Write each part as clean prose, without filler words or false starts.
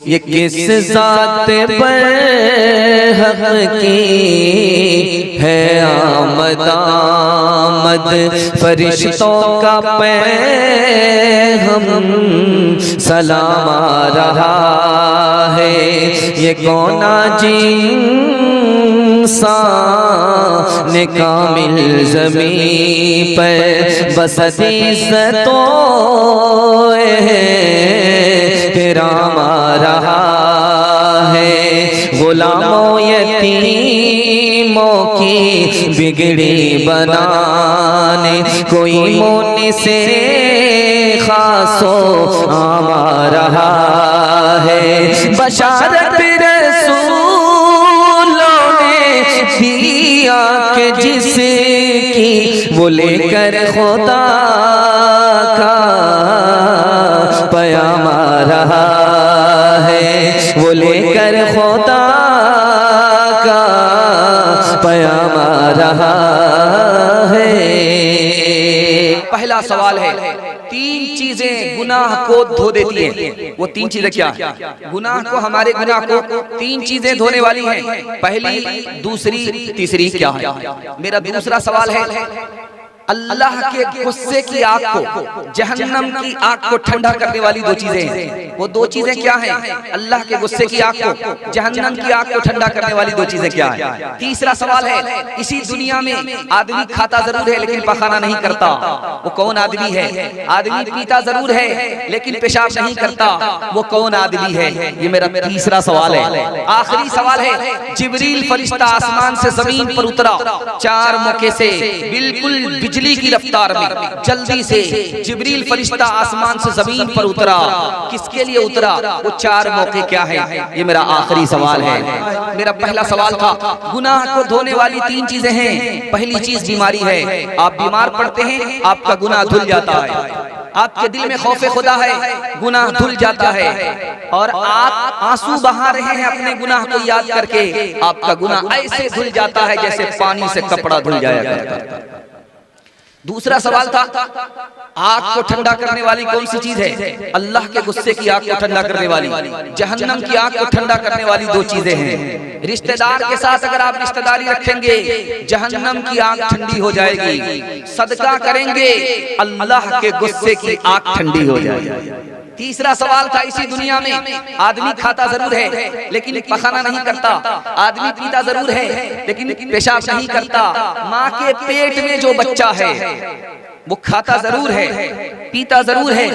ये किस ज़ात पर हक़ की है आमद आमद, फरिश्तों का पैग़ाम सलाम आ रहा है। ये कौना इंसान कामिल ज़मीं पर बसत इज़्ज़तों किराम आ रहा है। गुलामों यतीमों की बिगड़ी बनाने कोई मोनी से खासो आम आ रहा है। बशारत रसूलों ने दिया के जिसकी वो लेकर खुदा का पैगाम आ रहा है, वो लेकर खुदा का पैगाम आ रहा है। पहला सवाल है, तीन चीजें गुनाह को धो देती हैं। वो तीन चीजें क्या है? गुनाह को, हमारे गुनाह को तीन चीजें धोने वाली हैं। पहली, दूसरी, तीसरी क्या है? मेरा दूसरा सवाल है, अल्लाह के गुस्से की आग को, जहन्नम की आग को ठंडा करने वाली दो चीजें हैं। वो दो चीजें क्या हैं? अल्लाह के गुस्से की आग को, जहन्नम की आग को ठंडा करने वाली दो चीजें क्या है? तीसरा सवाल है, इसी दुनिया में आदमी खाता जरूर है लेकिन पखाना नहीं करता, वो कौन आदमी है? आदमी पीता जरूर है लेकिन पेशाब नहीं करता, वो कौन आदमी है? ये मेरा तीसरा सवाल है। आखिरी सवाल है, जिब्रील फरिश्ता आसमान से जमीन पर उतरा, चार मौके से बिल्कुल बिजली की रफ्तार में जल्दी से जिब्रील फरिश्ता आसमान से जमीन पर उतरा। किसके लिए उतरा? वो चार मौके क्या है? ये मेरा आखिरी सवाल है। मेरा पहला सवाल था, गुनाह को धोने वाली तीन चीजें हैं। पहली चीज बीमारी है। आप बीमार पड़ते हैं, आपका गुनाह धुल जाता है। आपके दिल में खौफ खुदा है, गुनाह धुल जाता है। और आप आंसू बहा रहे हैं अपने गुनाह को याद करके, आपका गुनाह ऐसे धुल जाता है जैसे पानी से कपड़ा धुल जाया करता है। दूसरा सवाल था, आग को ठंडा करने वाली कौन सी चीज है? अल्लाह के गुस्से की आग को ठंडा करने वाली, जहन्नम की आग को ठंडा करने वाली दो चीजें हैं। रिश्तेदार के साथ अगर आप रिश्तेदारी रखेंगे, जहन्नम की आग ठंडी हो जाएगी। सदका करेंगे, अल्लाह के गुस्से की आग ठंडी हो जाएगी। तीसरा सवाल था, इसी दुनिया में आदमी खाता जरूर है लेकिन पखाना नहीं करता, आदमी पीता जरूर है लेकिन पेशाब नहीं करता। माँ के पेट में जो बच्चा है वो खाता जरूर है, पीता जरूर है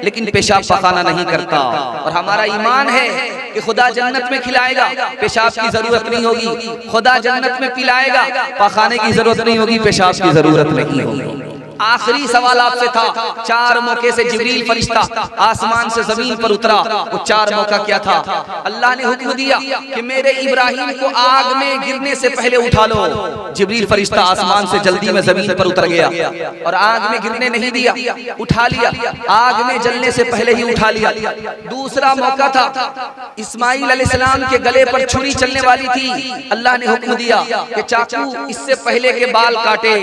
लेकिन पेशाब पखाना नहीं करता। और हमारा ईमान है कि खुदा जन्नत में खिलाएगा, पेशाब की जरूरत नहीं होगी। खुदा जन्नत में पिलाएगा, पखाने की जरूरत नहीं होगी, पेशाब की जरूरत नहीं होगी। आखिरी सवाल आपसे था, चार मौके से जिब्रील फरिश्ता आसमान से जमीन पर उतरा, वो चार मौका क्या था? अल्लाह ने हुक्म दिया कि मेरे इब्राहिम को आग में गिरने से पहले उठा लो। जिब्रील फरिश्ता आसमान से जल्दी में जमीन पर उतर गया और आग में गिरने नहीं दिया, उठा लिया, आग में जलने से पहले ही उठा लिया। दूसरा मौका था, इस्माइल अलैहिस्सलाम के गले पर छुरी चलने वाली थी, अल्लाह ने हुक्म दिया कि चाकू इससे पहले के बाल काटे,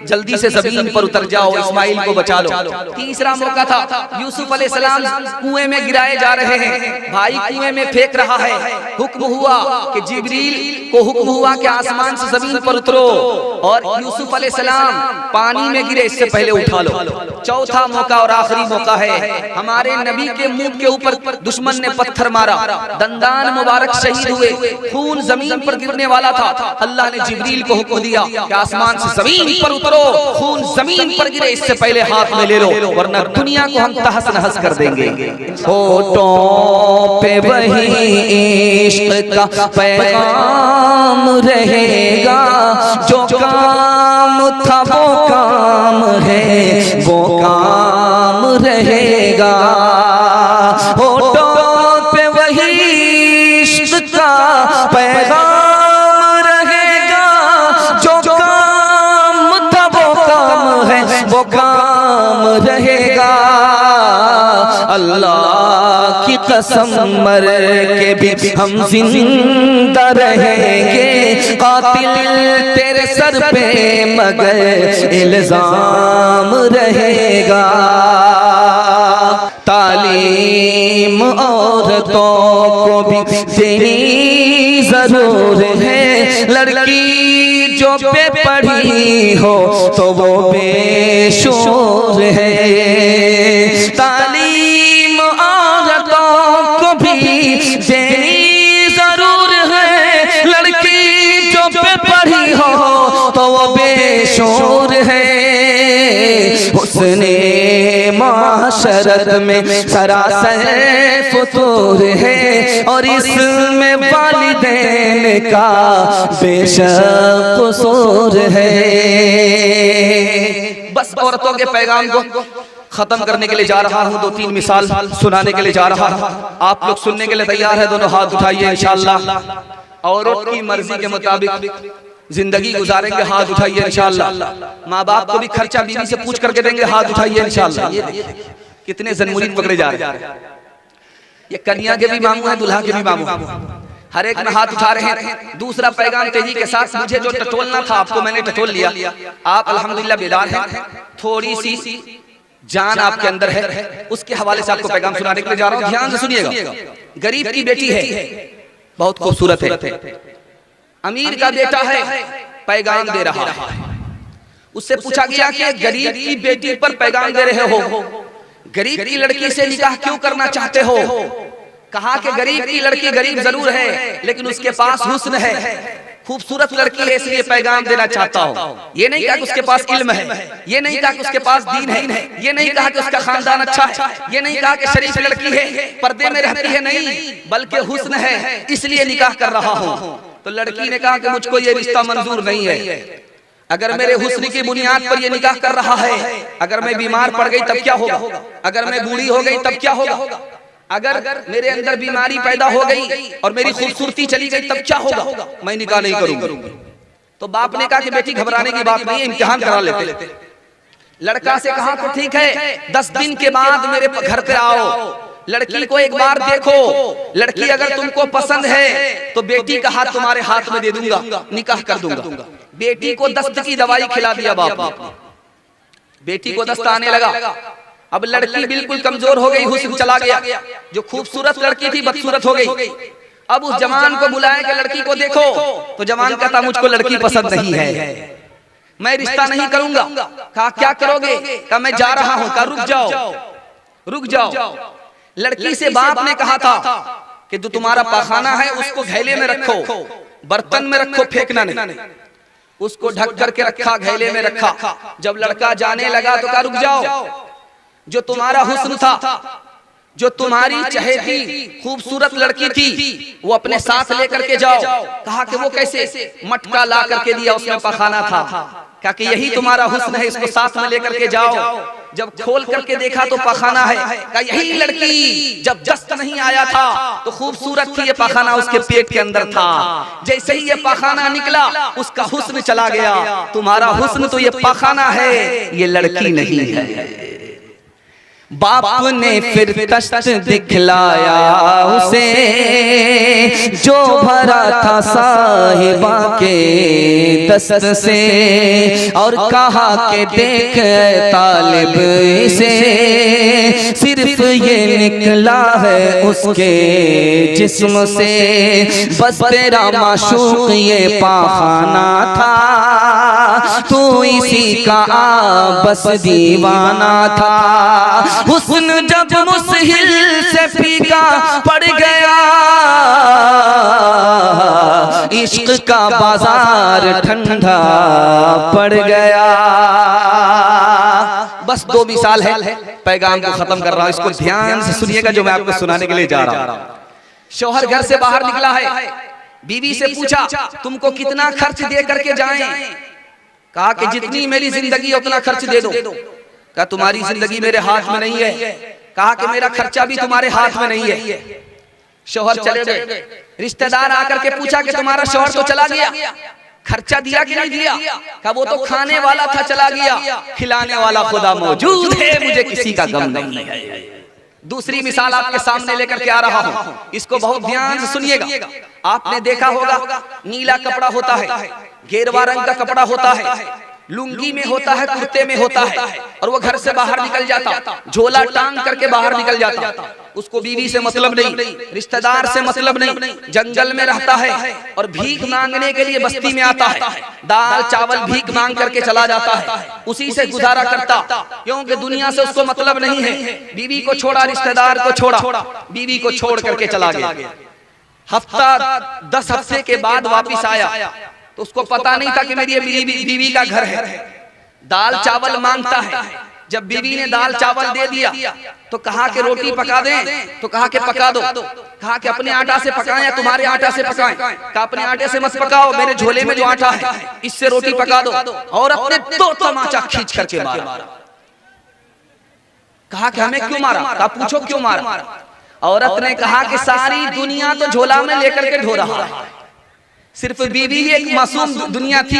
जल्दी से जमीन पर उतर जाओ, इस्माइल को बचा लो। तीसरा मौका था, यूसुफ अलैहिस्सलाम कुएं में गिराए जा रहे हैं, भाई कुएं में फेंक रहा है, हुक्म हुआ कि जिब्रील को हुक्म हुआ कि आसमान से जमीन पर उतरो और यूसुफ अलैहिस्सलाम पानी में गिरे, इससे पहले उठा लो। चौथा मौका और आखिरी मौका है, हमारे नबी के मुंह के ऊपर दुश्मन ने पत्थर मारा, दंदान मुबारक शहीद हुए, खून जमीन पर गिरने वाला था। अल्लाह ने जिब्रील को हुक्म दिया कि आसमान से जमीन पर उतरो, खून जमीन पर गिरे, इससे पहले हाथ में ले लो वरना दुनिया को हम तहस नहस कर देंगे। होठों पे वही इश्क का पैगाम रहेगा, जो काम था वो काम है, वो काम रहेगा। होठों पे वही इश्क का पैगाम रहेगा, जो काम था वो काम है, वो काम रहेगा। अल्लाह की कसम मर के भी हम जिंदा रहेंगे, कातिल तेरे सर पे मगर इल्जाम रहेगा। तालीम औरतों को भी देनी जरूर है, लड़की जो पे पढ़ी हो तो वो बेशोर है। तालीम औरतों को भी देनी जरूर है, लड़की जो पे पढ़ी हो तो वो बेशोर है। उसने माशरत में सरासर फतूर है, और इसमें वालिदैन का बेशक कसूर है। बस औरतों के पैगाम को खत्म करने के लिए जा रहा हूँ, 2-3 मिसाल सुनाने के लिए जा रहा हूँ। आप लोग सुनने के लिए तैयार है? दोनों हाथ उठाइए इंशाअल्लाह। औरत की मर्जी के मुताबिक जिंदगी गुजारेंगे, हाथ उठाइए इंशाअल्लाह। माँ बाप को भी खर्चा बीवी से पूछ करके देंगे, हाथ उठाइए इंशाअल्लाह। कितने ज़नमुरीद पकड़े जा रहे हैं। ये कन्या के भी मामू हैं, दुल्हा के भी मामू, हर एक में हाथ उठा रहे हैं। दूसरा पैगाम तेजी के साथ, मुझे जो टटोलना था आपको मैंने टटोल लिया। आप अल्हम्दुलिल्लाह बेदार हैं, थोड़ी सी जान आपके अंदर है, उसके हवाले से आपको पैगाम सुनाने के लिए जा रहा हूँ। ध्यान से सुनिएगा। गरीब की बेटी है, बहुत खूबसूरत है, अमीर का बेटा है, पैगाम दे रहा है। उससे पूछा गया कि गरीब की बेटी पर पैगाम दे रहे हो, गरीब की लड़की से निकाह क्यों करना चाहते हो? कहा कि गरीब की लड़की गरीब जरूर है, लेकिन उसके पास हुस्न है, खूबसूरत लड़की है, इसलिए पैगाम देना चाहता हूँ। ये नहीं कहा कि उसके पास इल्म है, ये नहीं कहा कि उसके पास दीन है, ये नहीं कहा कि उसका खानदान अच्छा है, ये नहीं कहा कि शरीफ लड़की है, पर्दे में रहती है, नहीं, बल्कि हुस्न है, इसलिए निकाह कर रहा हूँ। तो लड़की ने कहा कि मुझको ये रिश्ता मंजूर नहीं है। अगर मेरे हुस्न की बुनियाद पर ये निकाह कर रहा है, अगर मैं बीमार पड़ गई तब क्या होगा? अगर मैं बूढ़ी हो गई तब क्या होगा? अगर मेरे अंदर बीमारी पैदा हो गई और मेरी खूबसूरती चली गई तब क्या होगा? मैं निकाह नहीं करूंगा। तो बाप ने कहा कि बेटी घबराने की बात नहीं है, इम्तिहान करा लेते। लड़का से कहा तो ठीक है, 10 दिन के बाद मेरे घर पे आओ, लड़की को एक बार देखो, लड़की अगर तुमको पसंद है तो बेटी का हाथ तुम्हारे हाथ में दे दूंगा, निकाह कर दूंगा। बेटी को दस्त की दवाई खिला दिया बाप ने, बेटी को दस्त आने लगा। अब लड़की बिल्कुल कमजोर हो गई, हुस्न चला गया, जो खूबसूरत लड़की थी बदसूरत हो गई। अब उस जवान को बुलाया कि लड़की को देखो, तो जवान कहता मुझको लड़की पसंद नहीं है, मैं रिश्ता नहीं करूंगा। कहा क्या करोगे? कहा मैं जा रहा हूं। कहा रुक जाओ। लड़की से बाप ने कहा था कि जो तुम्हारा पाखाना है उसको घैले में रखो, बर्तन में रखो, फेंकना नहीं। उसको ढक करके रखा, घैले में रखा। जब लड़का जाने लगा तो कहा रुक जाओ, जो तुम्हारा हुस्न था, जो तुम्हारी चहेती खूबसूरत लड़की थी, वो अपने साथ लेकर के जाओ। कहा कि वो कैसे? मटका ला करके दिया, उसमें पखाना था। कहा कि यही तुम्हारा हुस्न है, इसको साथ में लेकर के जाओ। जब खोल करके देखा तो पखाना है। कहा यही लड़की जब दस्त नहीं आया था तो खूबसूरत थी, ये पखाना उसके पेट के अंदर था। जैसे ही ये पखाना निकला उसका हुस्न चला गया। तुम्हारा हुस्न तो ये पखाना है, ये लड़की नहीं है। बाप ने फिर तश्त दिखलाया उसे, जो भरा था साहिबा के दस्त से, और कहा कि देख तालिब इसे, सिर्फ ये निकला है उसके जिस्म से, बस तेरा माशूक ये पाखाना था, तू इसी का बस दीवाना था। हुस्न जब मुस्हिल से फीका पड़ गया, इश्क का बाजार ठंडा पड़ गया। बस 2 मिसाल है, पैगाम को खत्म कर रहा हूं, इसको ध्यान से सुनिएगा जो मैं आपको सुनाने के लिए जा रहा हूं। शौहर घर से बाहर निकला है, बीवी से पूछा तुमको कितना खर्च दे करके जाएं? कहा कि जितनी मेरी जिंदगी उतना खर्च दे दो। कहा तुम्हारी जिंदगी मेरे हाथ में नहीं है। कहा कि मेरा खर्चा भी तुम्हारे हाथ में नहीं है। शौहर चले गए। रिश्तेदार आकर के पूछा कि तुम्हारा शौहर तो चला गया, खर्चा दिया कि नहीं दिया? कहा वो तो खाने वाला था, चला गया, खिलाने वाला खुदा मौजूद है, मुझे किसी का गम नहीं है। दूसरी मिसाल आपके सामने लेकर के आ रहा हूं, इसको बहुत ध्यान से सुनिएगा। आपने देखा होगा नीला कपड़ा होता है, गेरुआ रंग का कपड़ा होता है, लुंगी में होता है, कुर्ते में होता है, और वो घर से बाहर निकल जाता, झोला टांग करके बाहर निकल जाता। उसको बीवी से मतलब नहीं, रिश्तेदार से मतलब नहीं, जंगल में रहता है और भीख मांगने के लिए बस्ती में आता है, दाल चावल भीख मांग करके चला जाता है, उसी से गुजारा करता, क्योंकि दुनिया से उसको मतलब नहीं है। बीवी को छोड़ा, रिश्तेदार को छोड़ा, बीवी को छोड़ करके चला गया। हफ्ता 10 हफ्ते के बाद वापिस आया तो उसको पता नहीं था कि मेरी बीवी का घर है। दाल चावल मांगता है, जब बीवी ने दाल चावल दे दिया तो कहा कि रोटी पका दें, तो कहा कि पका दो, कहा कि अपने आटा से पकाएं या तुम्हारे आटा से पकाएं, कहा अपने आटे से मत पकाओ, मेरे झोले में जो आटा है इससे रोटी पका दो, और अपने 2 तमाचा खींच करके मारा। कहा कि हमें क्यों मारा? कहा पूछो क्यों मारा? औरत ने कहा कि सारी दुनिया तो झोला में लेकर के ढो रहा है, सिर्फ बीवी एक मासूम दुनिया थी,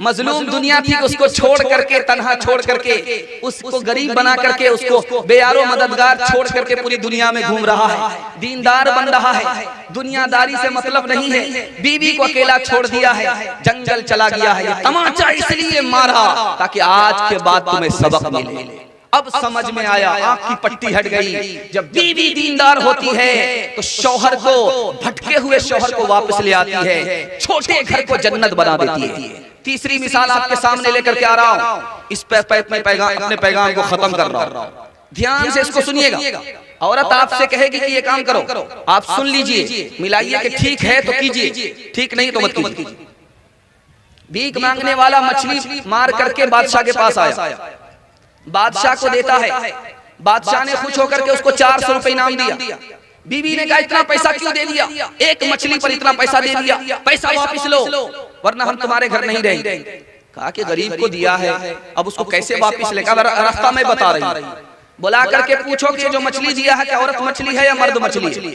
मजलूम दुनिया थी, उसको छोड़ करके, तन्हा छोड़ करके, उसको गरीब बना करके, उसको बेयारो मददगार छोड़ करके पूरी दुनिया में घूम रहा है, दीनदार बन रहा है, दुनियादारी से मतलब नहीं है, बीवी को अकेला छोड़ दिया है, जंगल चला गया है। ये तमाचा इसलिए मारा ताकि आज के बाद तुम्हें सबक मिले। अब समझ में आया, आंख की पट्टी हट गई। जब बीवी दीनदार होती है तो शौहर को, भटके हुए शौहर को वापस ले आती है, छोटे घर को जन्नत बना देती है। तीसरी मिसाल आपके सामने लेकर के आ रहा हूं, इस अपने पैगाम को खत्म कर रहा हूं, ध्यान से इसको सुनिएगा। औरत आपसे कहेगी कि ये काम करो, आप सुन लीजिए, मिलाइए कि ठीक है तो कीजिए, ठीक नहीं तो मत कीजिए। भीख मांगने वाला मछली मार करके बादशाह के पास आया, बादशाह को देता है, बादशाह ने खुश होकर के उसको 400 रुपए इनाम दिया। बीवी ने कहा इतना पैसा क्यों दे दिया, एक मछली पर इतना पैसा दे दिया, पैसा वापस लो वरना हम तुम्हारे घर नहीं रहेंगे। कहा कि गरीब को दिया है, अब उसको कैसे वापस लेगा, रास्ता में बता रही। बुला करके पूछो कि जो मछली दिया है क्या औरत मछली है या मर्द मछली है?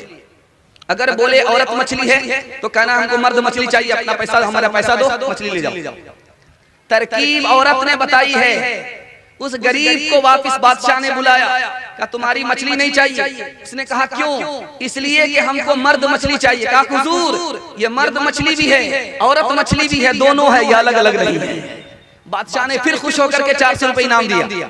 अगर बोले औरत मछली है तो कहना हमको मर्द मछली चाहिए, अपना पैसा, हमारा पैसा दो, मछली ले जाओ। तरकीब औरत ने बताई है। उस गरीब को वापस बादशाह ने बुलाया, कहा तुम्हारी मछली नहीं चाहिए। उसने कहा क्यों? इसलिए कि हमको मर्द मछली चाहिए। कहा हुजूर ये मर्द मछली भी है, औरत मछली भी है, दोनों है, ये अलग अलग नहीं है। बादशाह ने फिर खुश होकर के 400 रुपए इनाम दिया।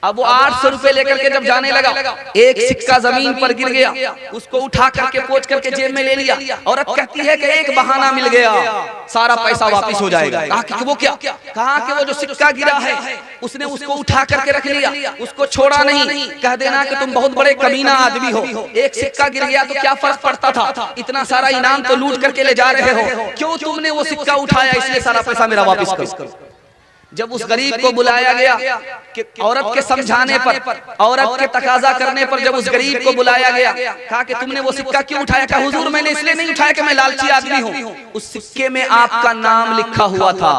अब वो 800 रुपए लेकर के जब जाने लगा, एक सिक्का जमीन पर गिर गया, उसको उठा करके पोंछ करके जेब में ले लिया। औरत कहती है कि एक बहाना मिल गया, सारा पैसा वापस हो जाएगा। कहा कि वो क्या? कहा कि वो जो सिक्का गिरा है उसने उसको उठा करके रख लिया, उसको छोड़ा नहीं। कह देना कि तुम बहुत बड़े कमीना आदमी हो, एक सिक्का गिर गया तो क्या फर्क पड़ता था, इतना सारा इनाम तो लूट करके ले जा रहे हो, क्यों तुमने वो सिक्का उठाया, इसलिए सारा पैसा मेरा वापस करो। जब उस गरीब को बुलाया गया कि औरत के समझाने पर, औरत के तकाजा करने पर जब उस गरीब को बुलाया गया, कहा कि तुमने वो सिक्का क्यों उठाया? कहा हुजूर मैंने इसलिए नहीं उठाया कि मैं लालची आदमी हूँ, उस सिक्के में आपका नाम लिखा हुआ था,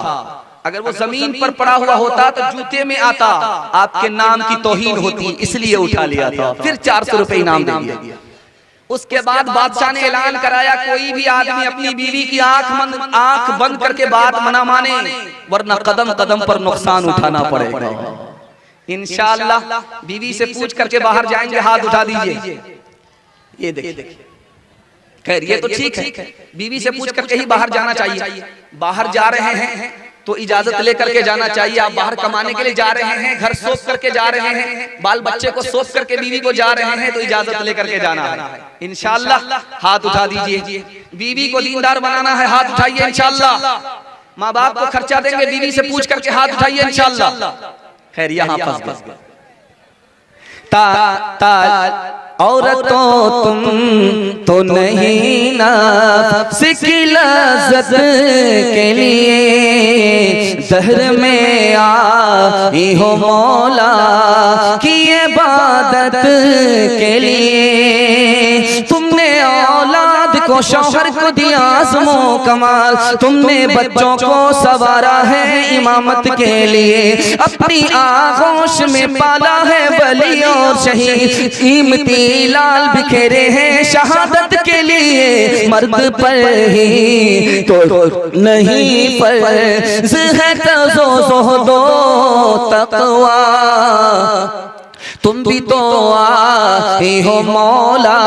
अगर वो जमीन पर पड़ा हुआ होता तो जूते में आता, आपके नाम की तौहीन होती, इसलिए उठा लिया था। फिर 400 रुपए इनाम दे दिया। उसके बाद बादशाह ने ऐलान कराया कोई भी आदमी अपनी बीवी की आंख बंद करके बात मना माने, वरना कदम कदम पर नुकसान उठाना पड़ेगा। इंशाअल्लाह बीवी से पूछ करके बाहर जाएंगे, हाथ उठा दीजिए। ये देखिए, खैर ये तो ठीक है, बीवी से पूछ करके ही बाहर जाना चाहिए। बाहर जा रहे हैं तो इजाजत लेकर के जाना चाहिए। आप बाहर कमाने के लिए जा रहे हैं, घर सौंप करके जा रहे हैं, बाल बच्चे को सौंप करके बीवी को जा रहे हैं, तो इजाजत लेकर के जाना है। इंशाअल्लाह हाथ उठा दीजिए। बीवी को दीनदार बनाना है, हाथ उठाइए इंशाअल्लाह। माँ बाप को खर्चा देंगे, बीवी से पूछ करके हाथ उठाइए इंशाअल्लाह। खैर यहाँ फंस गए। औरतों तुम तो नहीं नफ्स की लज़्ज़त के लिए दहर में आई हो मौला की इबादत के लिए। तुमने औलाद को शौहर को दिया आज़मो कमाल, तुमने बच्चों को सवारा है इमामत के लिए, अपनी आगोश में पाला है वली और शहीद, कीमती लाल बिखेरे हैं शहादत के लिए। मर्द पर ही तो नहीं फर्ज़ है ज़ुहद तक़वा, तुम भी तो आए हो मौला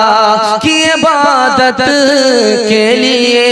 की इबादत के लिए।